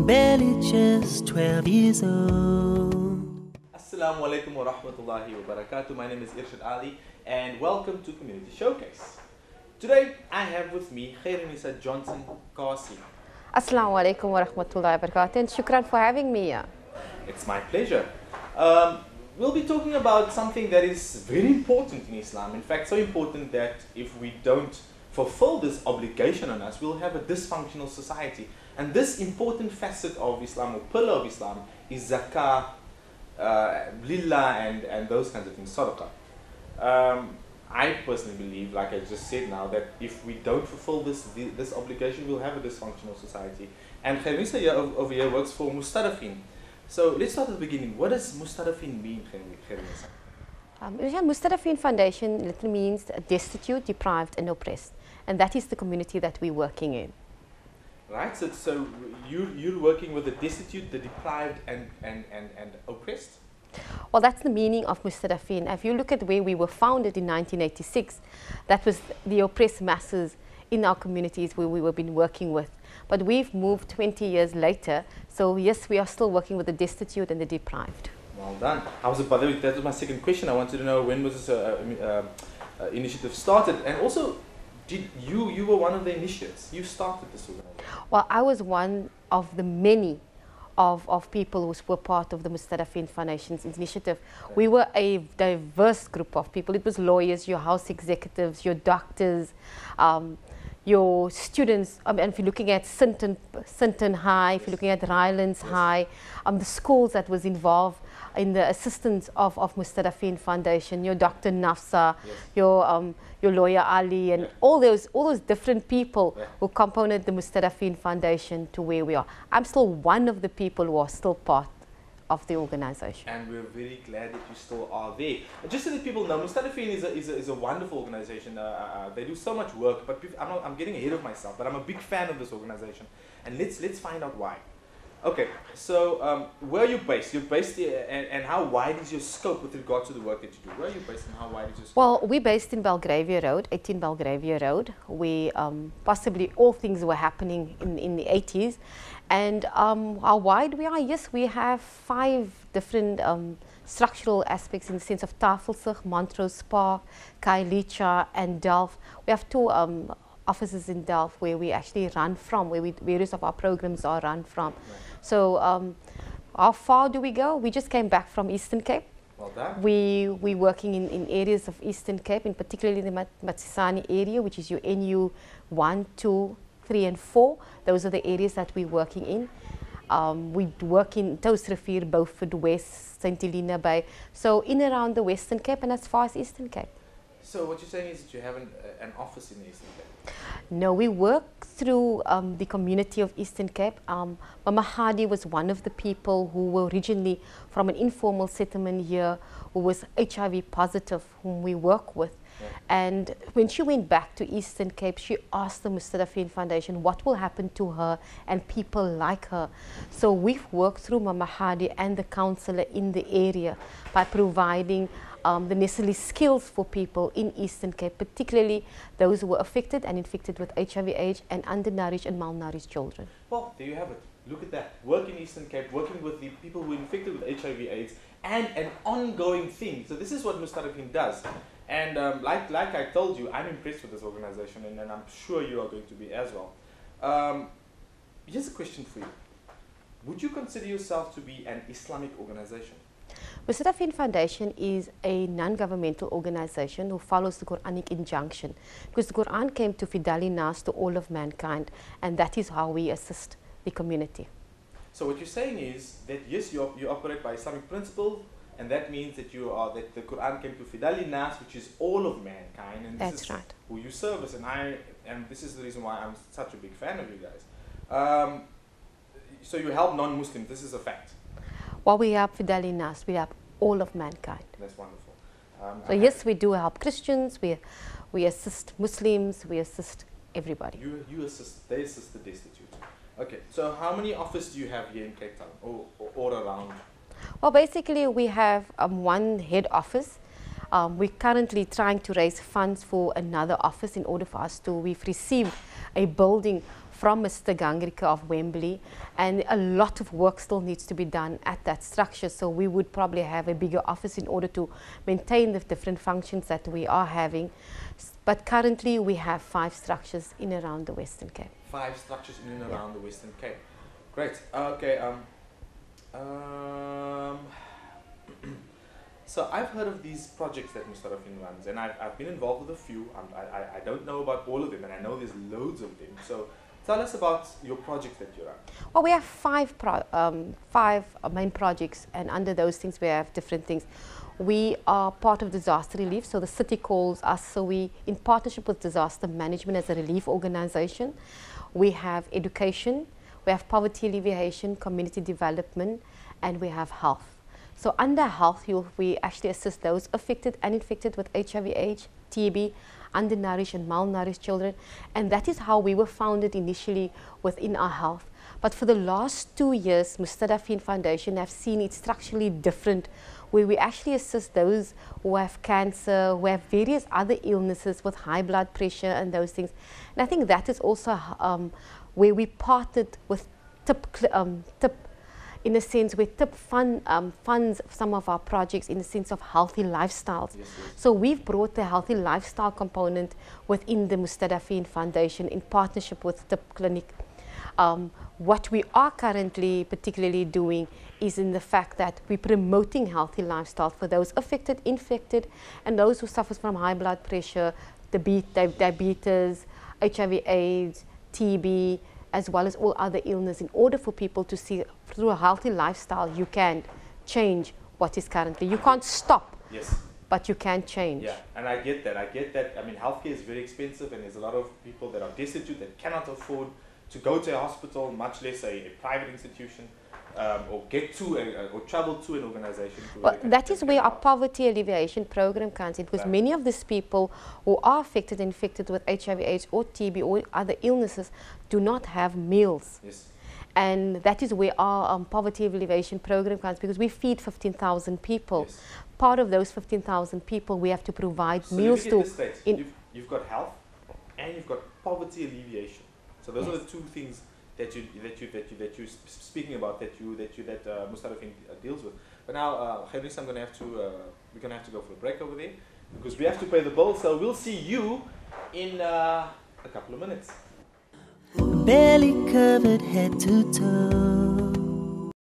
barely just 12 years old. Assalamu alaikum wa rahmatullahi wa barakatuh. My name is Irshad Ali and welcome to Community Showcase. Today I have with me Khairunisa Johnson Kasi. Assalamu alaikum wa rahmatullahi wa barakatuh and shukran for having me here. It's my pleasure. We'll be talking about something that is very important in Islam. In fact, so important that if we don't fulfill this obligation on us, we'll have a dysfunctional society. And this important facet of Islam, or pillar of Islam, is zakah, lillah, and those kinds of things, sadaqah. I personally believe, like I just said now, that if we don't fulfill this obligation, we'll have a dysfunctional society. And Khairunisa over here works for Mustadafin. So let's start at the beginning. What does Mustadafin mean, Khairunisa? Mustadafin Foundation literally means destitute, deprived and oppressed. And that is the community that we're working in. Right, so you're working with the destitute, the deprived and oppressed? Well, that's the meaning of Mustadafin. If you look at where we were founded in 1986, that was the oppressed masses in our communities where we were been working with. But we've moved 20 years later, so yes, we are still working with the destitute and the deprived. Well done. I was, by the way, that was my second question. I wanted to know when was this initiative started, and also, you were one of the initiates. You started this organization. Well, I was one of the many of people who were part of the Mustadafin Foundation's initiative. Okay. We were a diverse group of people. It was lawyers, your house executives, your doctors, your students. And if you're looking at Sinton High, if you're looking at Rylands High, the schools that was involved in the assistance of Mustadafin Foundation, your Dr. Nafsa, your lawyer Ali, and all those different people who component the Mustadafin Foundation to where we are. I'm still one of the people who are still part of the organization. And we're very glad that you still are there. Just so that people know, Mustadafin is a wonderful organization. They do so much work, but I'm getting ahead of myself, but I'm a big fan of this organization. And let's find out why. Okay, so where are you based? You're based here, and how wide is your scope with regard to the work that you do? Where are you based and how wide is your scope? Well, we're based in Belgravia Road, 18 Belgravia Road, where possibly all things were happening in the 80s. And how wide we are? Yes, we have 5 different structural aspects in the sense of Tafelsig, Montrose Park, Khayelitsha, and Delft. We have 2 offices in Delft where we actually run from, where various of our programs are run from. Right. So how far do we go? We just came back from Eastern Cape. Well done. We're working in areas of Eastern Cape, in particularly the Matsisani area, which is your NU 1, 2, 3 and 4. Those are the areas that we're working in. We work in Touwsrivier, Beaufort West, St. Helena Bay. So in around the Western Cape and as far as Eastern Cape. So what you're saying is that you have an office in the Eastern Cape? No, we work through the community of Eastern Cape. Mama Hadi was one of the people who were originally from an informal settlement here, who was HIV positive, whom we work with. Yeah. And when she went back to Eastern Cape, she asked the Mustadafin Foundation what will happen to her and people like her. So we've worked through Mama Hadi and the councillor in the area by providing the necessary skills for people in Eastern Cape, particularly those who were affected and infected with HIV/AIDS and undernourished and malnourished children. Well, there you have it. Look at that. Work in Eastern Cape, working with the people who are infected with HIV/AIDS, and an ongoing thing. So this is what Mustadafin does. And like I told you, I'm impressed with this organization, and I'm sure you are going to be as well. Here's a question for you. Would you consider yourself to be an Islamic organization? Mustadafin Foundation is a non-governmental organization who follows the Quranic injunction, because the Quran came to fidali nas, to all of mankind, and that is how we assist the community. So what you're saying is that yes, you operate by Islamic principles, and that means that that the Quran came to fidali nas, which is all of mankind, and this is right. Who you service, and this is the reason why I'm such a big fan of you guys. So you help non-Muslims. This is a fact. While we help fidali nas, we help all of mankind. That's wonderful. So yes, we do help Christians, we assist Muslims, we assist everybody. You assist, they assist the destitute. Okay, so how many offices do you have here in Cape Town or around? Well, basically we have one head office. We're currently trying to raise funds for another office in order for us to, we've received a building from Mr. Gangrika of Wembley, and a lot of work still needs to be done at that structure. So we would probably have a bigger office in order to maintain the different functions that we are having. But currently we have 5 structures in around the Western Cape. 5 structures in and around the Western Cape. Great. Okay. So I've heard of these projects that Mustadafin runs, and I've been involved with a few. I don't know about all of them, and I know there's loads of them. So tell us about your projects that you run. Well, we have 5 main projects, and under those things we have different things. We are part of disaster relief, so the city calls us. So we, in partnership with disaster management as a relief organization, we have education, we have poverty alleviation, community development, and we have health. So under health, we actually assist those affected and infected with HIV/AIDS, TB, undernourished and malnourished children. And that is how we were founded initially within our health. But for the last 2 years, Mustadafin Foundation have seen it structurally different, where we actually assist those who have cancer, who have various other illnesses with high blood pressure and those things. And I think that is also where we partnered with TIP, in a sense, where TIP funds some of our projects in the sense of healthy lifestyles. Yes, yes. So we've brought the healthy lifestyle component within the Mustadafin Foundation in partnership with TIP Clinic. What we are currently particularly doing is in the fact that we're promoting healthy lifestyle for those affected, infected, and those who suffer from high blood pressure, diabetes, HIV/AIDS, TB, as well as all other illness, in order for people to see through a healthy lifestyle you can change what is currently. You can't stop, Yes. but you can change. Yeah, and I get that. I mean, healthcare is very expensive, and there's a lot of people that are destitute that cannot afford to go to a hospital, much less a private institution, or get to or travel to an organization. Well, that is where our poverty alleviation program comes in, because many of these people who are affected and infected with HIV/AIDS or TB or other illnesses do not have meals. Yes. And that is where our poverty alleviation program comes, because we feed 15,000 people. Yes. Part of those 15,000 people we have to provide So meals let me to. get this straight. You've got health, and you've got poverty alleviation. So those are the 2 things that you're speaking about, that Mustadafin deals with. But now, Khairnisa, we're gonna have to go for a break over there, because we have to pay the bill. So we'll see you in a couple of minutes. Barely covered head to toe.